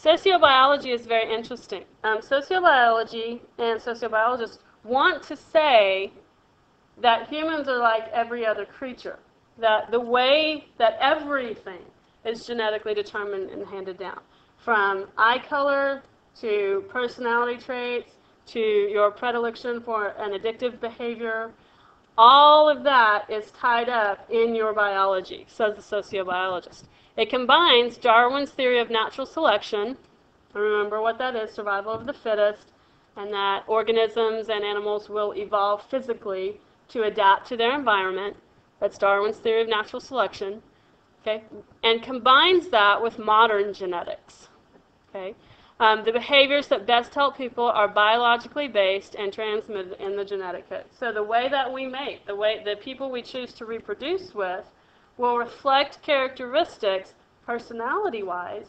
Sociobiology is very interesting. Sociobiology and sociobiologists want to say that humans are like every other creature, that the way that everything is genetically determined and handed down, from eye color to personality traits to your predilection for an addictive behavior, all of that is tied up in your biology, says the sociobiologist. It combines Darwin's theory of natural selection, remember what that is, survival of the fittest, and that organisms and animals will evolve physically to adapt to their environment. That's Darwin's theory of natural selection. Okay? And combines that with modern genetics. Okay? The behaviors that best help people are biologically based and transmitted in the genetic code. So the way that we mate, the people we choose to reproduce with, will reflect characteristics personality-wise,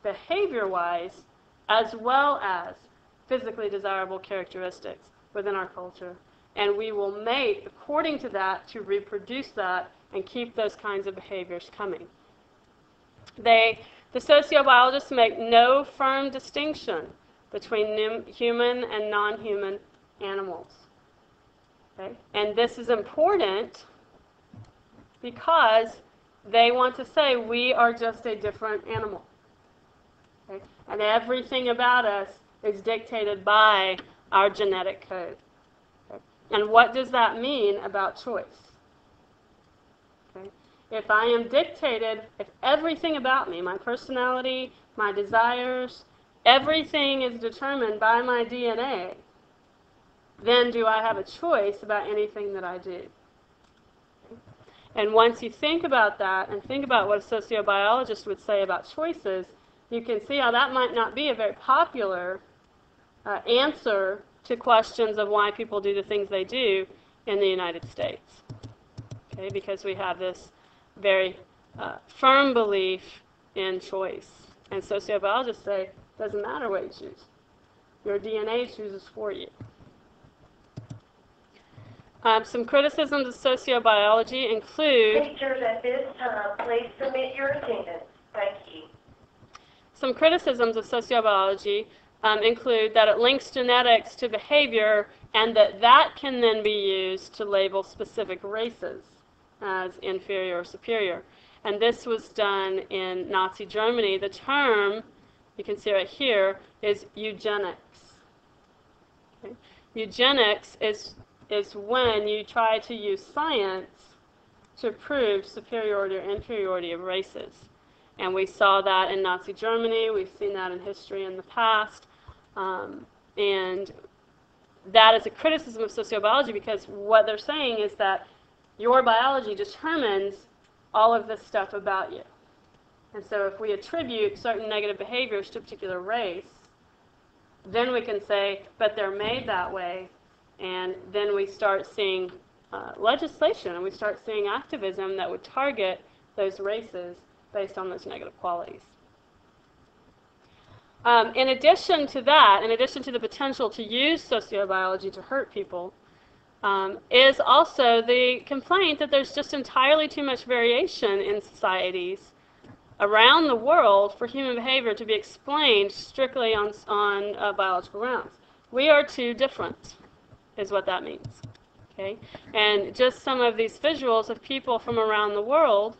behavior-wise, as well as physically desirable characteristics within our culture. And we will mate according to that to reproduce that and keep those kinds of behaviors coming. The sociobiologists make no firm distinction between human and non-human animals. Okay? And this is important because they want to say we are just a different animal. Okay? And everything about us is dictated by our genetic code. Okay? And what does that mean about choice? Okay? If I am dictated, if everything about me, my personality, my desires, everything is determined by my DNA, then do I have a choice about anything that I do? And once you think about that and think about what a sociobiologist would say about choices, you can see how that might not be a very popular answer to questions of why people do the things they do in the United States. Okay, because we have this very firm belief in choice. And sociobiologists say, it doesn't matter what you choose. Your DNA chooses for you. Some criticisms of sociobiology include... Teachers, at this time, please submit your attendance. Thank you. Some criticisms of sociobiology include that it links genetics to behavior and that can then be used to label specific races as inferior or superior. And this was done in Nazi Germany. The term, you can see right here, is eugenics. Okay? Eugenics is when you try to use science to prove superiority or inferiority of races. And we saw that in Nazi Germany. We've seen that in history in the past. And that is a criticism of sociobiology because what they're saying is that your biology determines all of this stuff about you. And so if we attribute certain negative behaviors to a particular race, then we can say, but they're made that way. And then we start seeing legislation and we start seeing activism that would target those races based on those negative qualities. In addition to that, in addition to the potential to use sociobiology to hurt people, is also the complaint that there's just entirely too much variation in societies around the world for human behavior to be explained strictly on biological grounds. We are too different, is what that means. Okay? And just some of these visuals of people from around the world,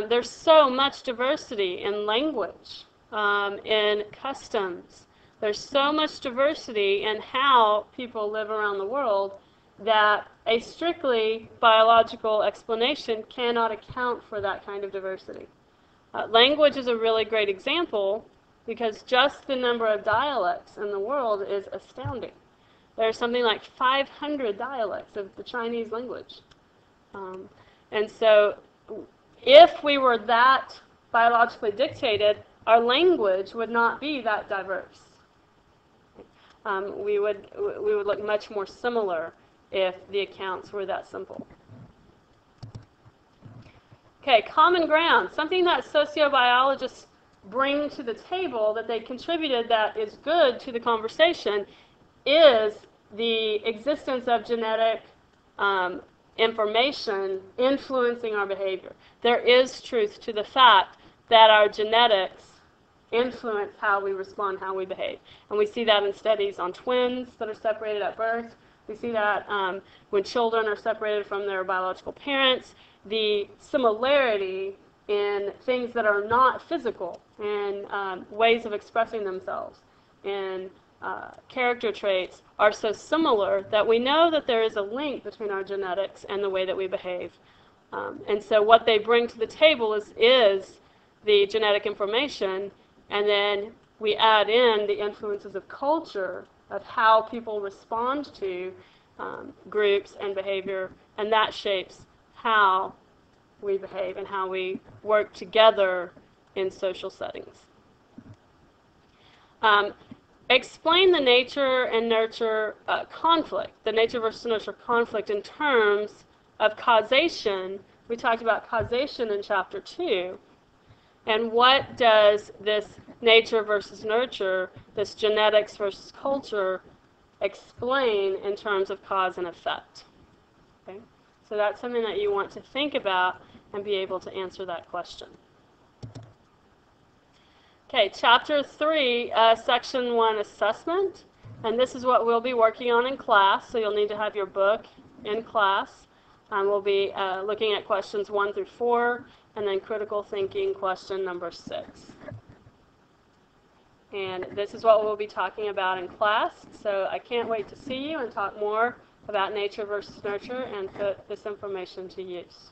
there's so much diversity in language, in customs. There's so much diversity in how people live around the world that a strictly biological explanation cannot account for that kind of diversity. Language is a really great example because just the number of dialects in the world is astounding. There's something like 500 dialects of the Chinese language. And so if we were that biologically dictated, our language would not be that diverse. We would look much more similar if the accounts were that simple. Okay, common ground, something that sociobiologists bring to the table that they contributed that is good to the conversation is the existence of genetic information influencing our behavior. There is truth to the fact that our genetics influence how we respond, how we behave. And we see that in studies on twins that are separated at birth. We see that when children are separated from their biological parents, the similarity in things that are not physical, in ways of expressing themselves, in character traits are so similar that we know that there is a link between our genetics and the way that we behave. And so what they bring to the table is the genetic information, and then we add in the influences of culture, of how people respond to groups and behavior, and that shapes how we behave and how we work together in social settings. Explain the nature and nurture conflict, the nature versus nurture conflict in terms of causation. We talked about causation in chapter 2. And what does this nature versus nurture, this genetics versus culture, explain in terms of cause and effect? Okay? So that's something that you want to think about and be able to answer that question. Okay, chapter 3, section 1, assessment. And this is what we'll be working on in class, so you'll need to have your book in class. We'll be looking at questions 1 through 4, and then critical thinking question number 6. And this is what we'll be talking about in class, so I can't wait to see you and talk more about nature versus nurture and put this information to use.